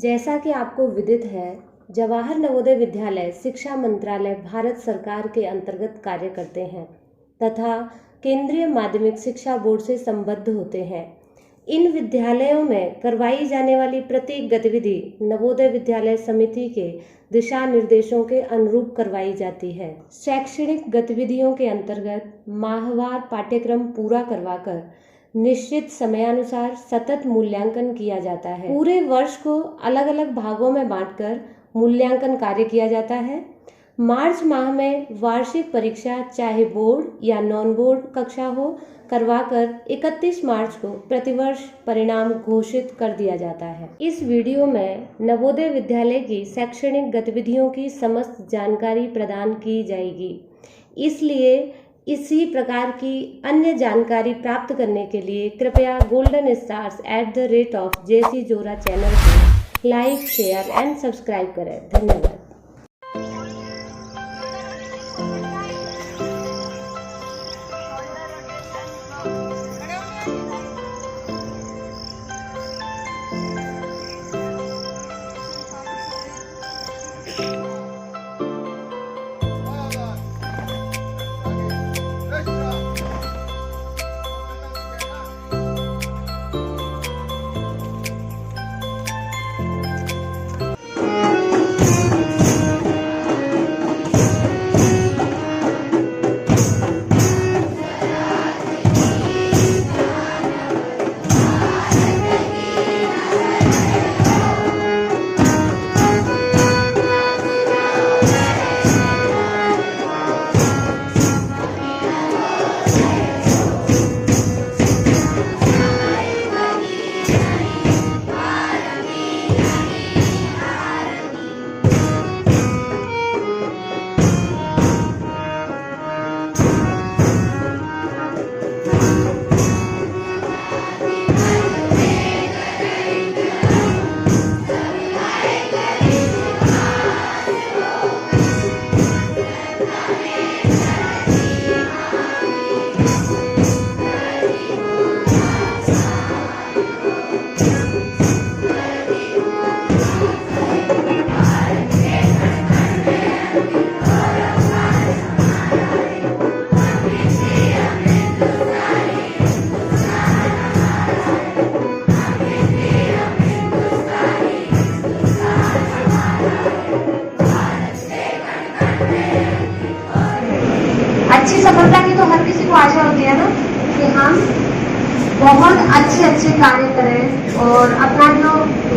जैसा कि आपको विदित है, जवाहर नवोदय विद्यालय शिक्षा मंत्रालय भारत सरकार के अंतर्गत कार्य करते हैं तथा केंद्रीय माध्यमिक शिक्षा बोर्ड से संबद्ध होते हैं। इन विद्यालयों में करवाई जाने वाली प्रत्येक गतिविधि नवोदय विद्यालय समिति के दिशा निर्देशों के अनुरूप करवाई जाती है। शैक्षणिक गतिविधियों के अंतर्गत माहवार पाठ्यक्रम पूरा करवाकर निश्चित समयानुसार सतत मूल्यांकन किया जाता है। पूरे वर्ष को अलग अलग भागों में बांटकर मूल्यांकन कार्य किया जाता है। मार्च माह में वार्षिक परीक्षा चाहे बोर्ड या नॉन बोर्ड कक्षा हो करवाकर 31 मार्च को प्रतिवर्ष परिणाम घोषित कर दिया जाता है। इस वीडियो में नवोदय विद्यालय की शैक्षणिक गतिविधियों की समस्त जानकारी प्रदान की जाएगी, इसलिए इसी प्रकार की अन्य जानकारी प्राप्त करने के लिए कृपया goldenstars@JC Jora चैनल को लाइक, शेयर एंड सब्सक्राइब करें। धन्यवाद। अच्छी सफलता की तो हर किसी को आशा होती है ना कि हम बहुत अच्छे कार्य करें और अपना जो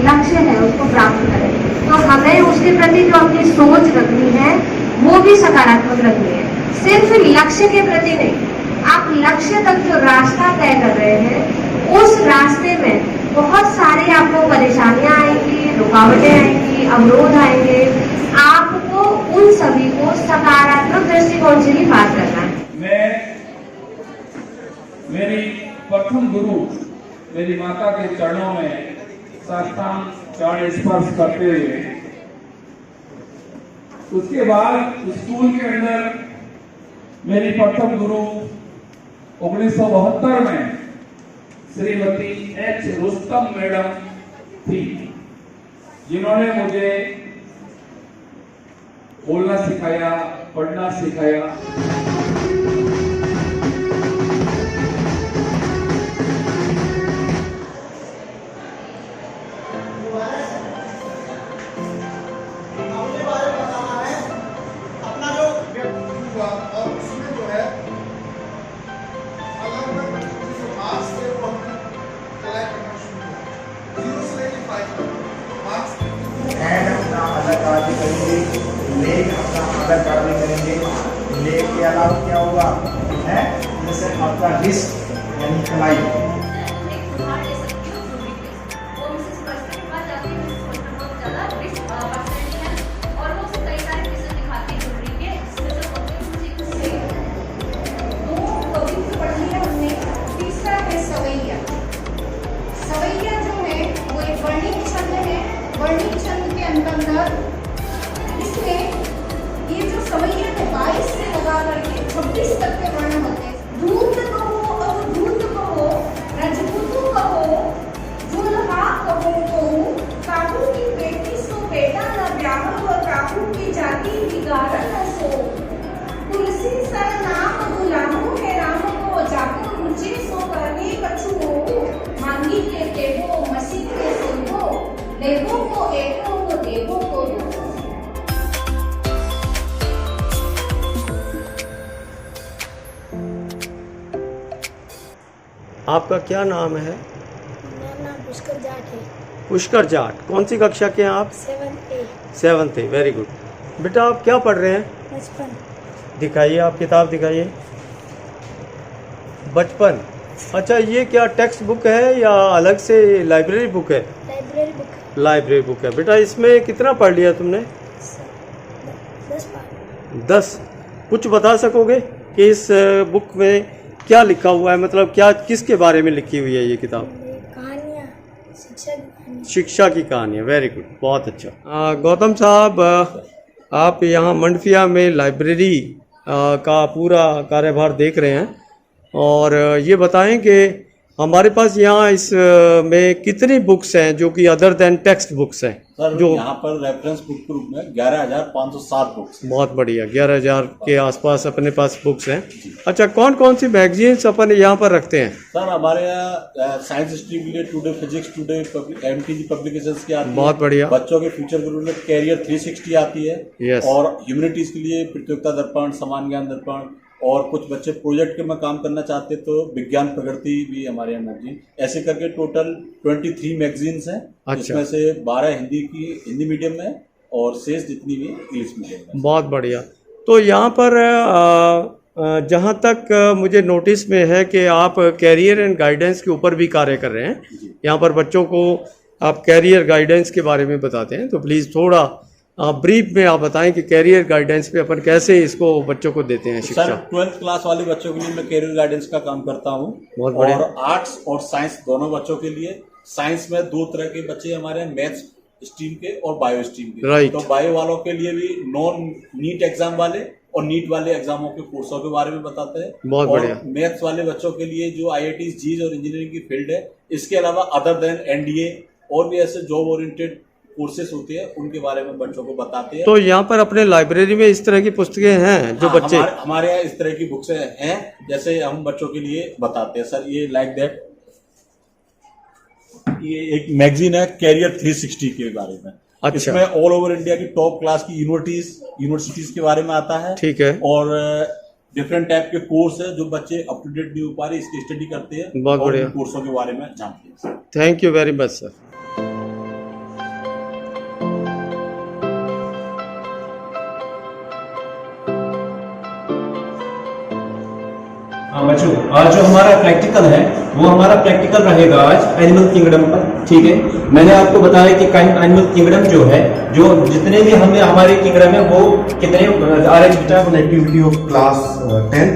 लक्ष्य है उसको प्राप्त करें। तो हमें उसके प्रति जो अपनी सोच रखनी है वो भी सकारात्मक रखनी है। सिर्फ लक्ष्य के प्रति नहीं, आप लक्ष्य तक जो रास्ता तय कर रहे हैं उस रास्ते में बहुत सारी आपको परेशानियां आएंगी, रुकावटें आएंगी, अवरोध आएंगे। आपको उन सभी को सकारात्मक दृष्टिकोण से ही पार करना है। मैं मेरी प्रथम गुरु मेरी माता के चरणों में साष्टांग चरण स्पर्श करते हुए, उसके बाद स्कूल के अंदर मेरी प्रथम गुरु 1972 में श्रीमती एच रुस्तम मैडम थी, जिन्होंने मुझे बोलना सिखाया, पढ़ना सिखाया। लेख अपना अलग कार्य करेंगे। लेख के अलावा क्या होगा है, जैसे आपका रिस्क यानी कमाई, आपका क्या नाम है? मेरा नाम पुष्कर जाट है। पुष्कर जाट। कौन सी कक्षा के हैं आप? 7A। 7th। Very good. बेटा आप क्या पढ़ रहे हैं? बचपन। दिखाइए, आप किताब दिखाइए। बचपन। अच्छा, ये क्या टेक्स्ट बुक है या अलग से लाइब्रेरी बुक है? Library book. लाइब्रेरी बुक है। बेटा इसमें कितना पढ़ लिया तुमने? 10 पाठ। 10। कुछ बता सकोगे कि इस बुक में क्या लिखा हुआ है, मतलब क्या किसके बारे में लिखी हुई है ये किताब? कहानियाँ, शिक्षा की कहानी। शिक्षा की कहानी। वेरी गुड, बहुत अच्छा। गौतम साहब, आप यहाँ मंडफिया में लाइब्रेरी का पूरा कार्यभार देख रहे हैं और ये बताएं कि हमारे पास यहाँ इस में कितनी बुक्स हैं जो कि अदर देन टेक्स्ट बुक्स हैं? सर जो यहाँ पर रेफरेंस बुक के रूप में 11,507 बुक्स। बहुत बढ़िया, 11,000 के आसपास अपने पास बुक्स हैं। अच्छा, कौन कौन सी मैगजीन्स अपन यहाँ पर रखते हैं? सर हमारे यहाँ साइंस स्ट्रीम के लिए today, physics today, MTG publications की आती है। बहुत बढ़िया। बच्चों के फ्यूचर ग्रुप में कैरियर 360 आती है। Yes। और ह्यूमैनिटीज के लिए प्रतियोगिता दर्पण, समान ज्ञान दर्पण, और कुछ बच्चे प्रोजेक्ट के में काम करना चाहते तो विज्ञान प्रगति भी हमारे यहाँ मैगजीन। ऐसे करके टोटल 23 मैगजीन्स हैं। अच्छा। जिसमें से 12 हिंदी मीडियम में और शेष जितनी भी इंग्लिश मीडियम में। बहुत बढ़िया। तो यहाँ पर जहाँ तक मुझे नोटिस में है कि आप कैरियर एंड गाइडेंस के ऊपर भी कार्य कर रहे हैं। यहाँ पर बच्चों को आप कैरियर गाइडेंस के बारे में बताते हैं, तो प्लीज़ थोड़ा ब्रीफ में आप बताएं कि कैरियर गाइडेंस पे अपन कैसे इसको बच्चों को देते हैं शिक्षा। सर 12th क्लास वाले बच्चों के लिए मैं कैरियर गाइडेंस का काम करता हूँ। बहुत बढ़िया। और आर्ट्स और साइंस दोनों बच्चों के लिए। साइंस में 2 तरह के बच्चे हमारे हैं, मैथ्स स्ट्रीम के और बायो स्ट्रीम के। राइट। तो बायो वालों के लिए भी नॉन नीट एग्जाम वाले और नीट वाले एग्जामों के कोर्सों के बारे में बताते हैं। बहुत बढ़िया। मैथ्स वाले बच्चों के लिए जो IIT, जीज और इंजीनियरिंग की फील्ड है, इसके अलावा अदर देन NDA और भी ऐसे जॉब ओरिएंटेड कोर्सेस होते हैं, उनके बारे में बच्चों को बताते हैं। तो यहाँ पर अपने लाइब्रेरी में इस तरह की पुस्तकें हैं जो बच्चे हमारे यहाँ इस तरह की बुक्स हैं, जैसे हम बच्चों के लिए बताते हैं। सर ये लाइक दैट, ये एक मैगजीन है कैरियर 360 के बारे में। अच्छा। इसमें ऑल ओवर इंडिया की टॉप क्लास की यूनिवर्सिटीज के बारे में आता है। ठीक है। और डिफरेंट टाइप के कोर्स है जो बच्चे अप टू डेट नहीं हो पा रहे, इसकी स्टडी करते हैं। बहुत बढ़िया। कोर्सों के बारे में जानते हैं। Thank you very much sir. हाँ बच्चों, आज जो हमारा प्रैक्टिकल है वो हमारा प्रैक्टिकल रहेगा आज एनिमल किंगडम पर। ठीक है, मैंने आपको बताया कि एनिमल किंगडम जो है, जो जितने भी हमें हमारे किंगडम है वो कितने RH बेटा activity of class 10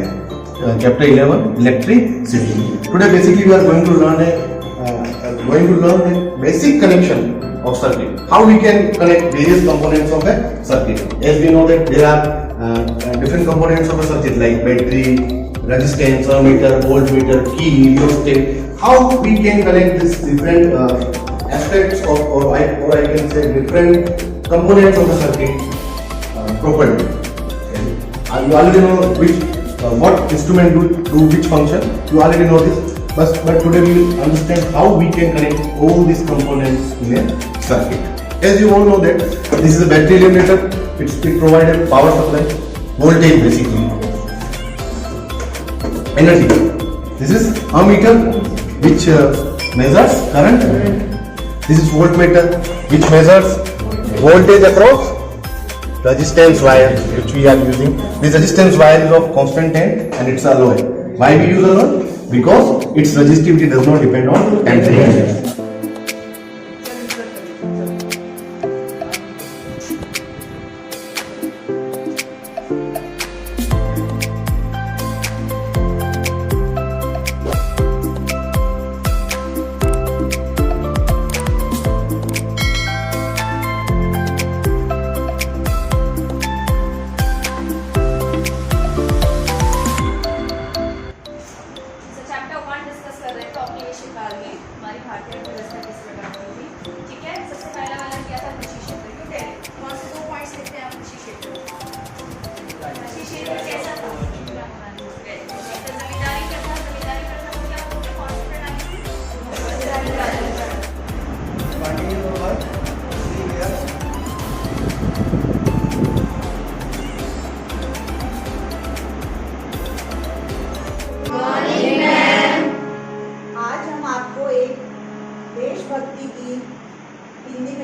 chapter 11 electricity. Today basically we are going to learn the basic connection of circuit, how we can connect various components of a circuit. As we know that there are different components of a circuit like battery, resistance, ammeter, voltmeter, key, rheostat. How we can connect these different aspects of, or I can say different components of a circuit properly. You already know what instrument do which function. You already know this. But today we will understand how we can connect all these components in a circuit. As you all know that this is a battery eliminator. It provides a power supply, voltage basically, energy. This is ammeter which measures current. This is voltmeter which measures voltage across resistance wire which we are using. This resistance wire is of constant and it's alloy. Why we use alloy? Because its resistivity does not depend on temperature.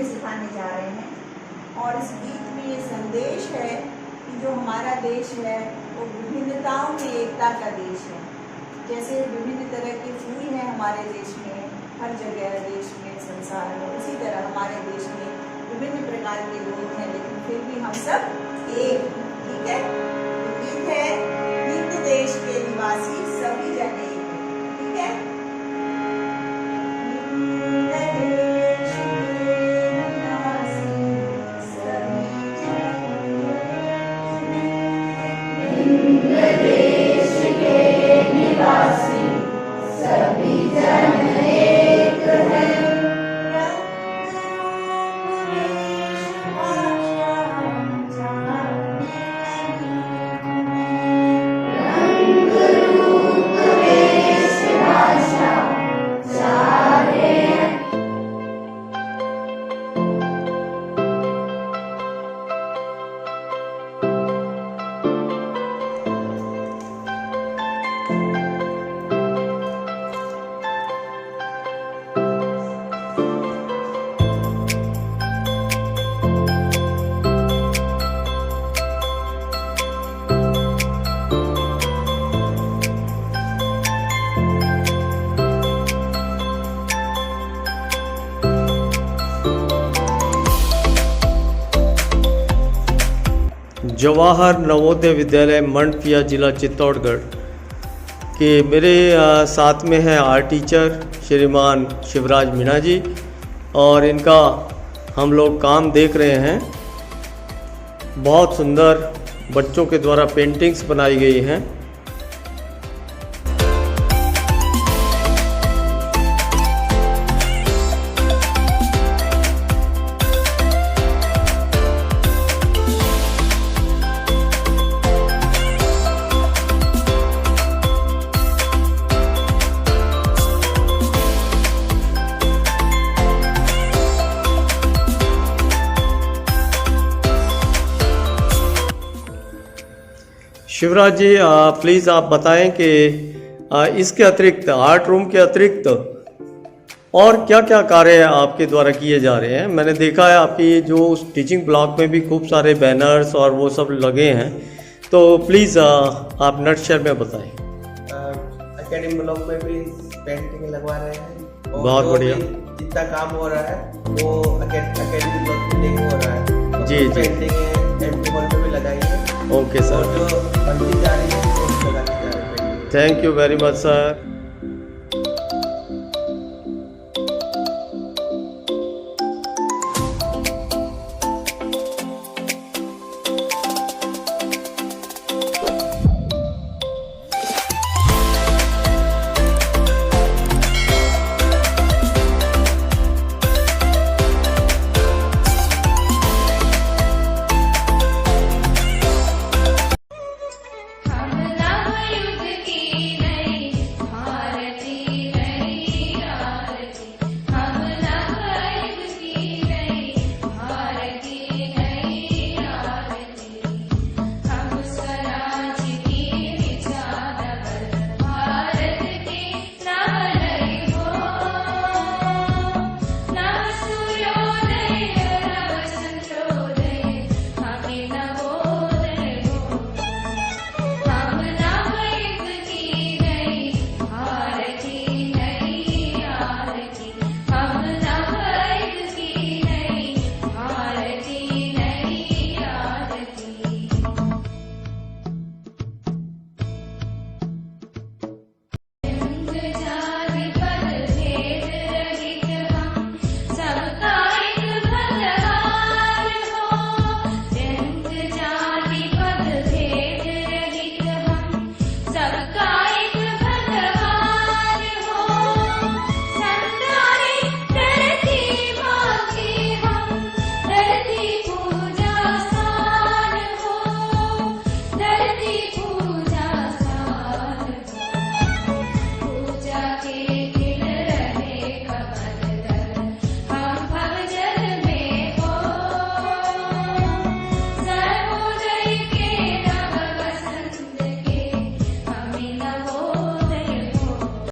में सिखाने जा रहे हैं। और इस गीत में ये संदेश है कि जो हमारा देश है वो विभिन्नताओं में एकता का देश है। जैसे विभिन्न तरह के फूल हैं हमारे देश में, हर जगह देश में, संसार में, उसी तरह हमारे देश में विभिन्न प्रकार के लोग हैं, लेकिन फिर भी हम सब एक। ठीक है, तो गीत है हिंद देश के निवासी सभी जन एक। ठीक है, हिंद देश के निवासी सभी जन एक। हिंद देश के निवासी सभी जन एक है। जवाहर नवोदय विद्यालय मंडपिया जिला चित्तौड़गढ़ के मेरे साथ में है आर्ट टीचर श्रीमान शिवराज मीणा जी, और इनका हम लोग काम देख रहे हैं। बहुत सुंदर बच्चों के द्वारा पेंटिंग्स बनाई गई हैं। शिवराज जी, प्लीज़ आप बताएं कि इसके अतिरिक्त, आर्ट रूम के अतिरिक्त और क्या क्या कार्य आपके द्वारा किए जा रहे हैं। मैंने देखा है आपकी जो टीचिंग ब्लॉक में भी खूब सारे बैनर्स और वो सब लगे हैं, तो प्लीज़ आप नटशेयर में बताएं। एकेडमी ब्लॉक में भी पेंटिंग लगवा रहे हैं, और बहुत बढ़िया। जितना काम हो रहा है वो एकेडमी ब्लॉक में हो रहा है। जी जी, पेंटिंग है एमपी हॉल में भी लगाई है। ओके सर, जो बनती जा रही है वो लगाती जा रही है। Thank you very much sir.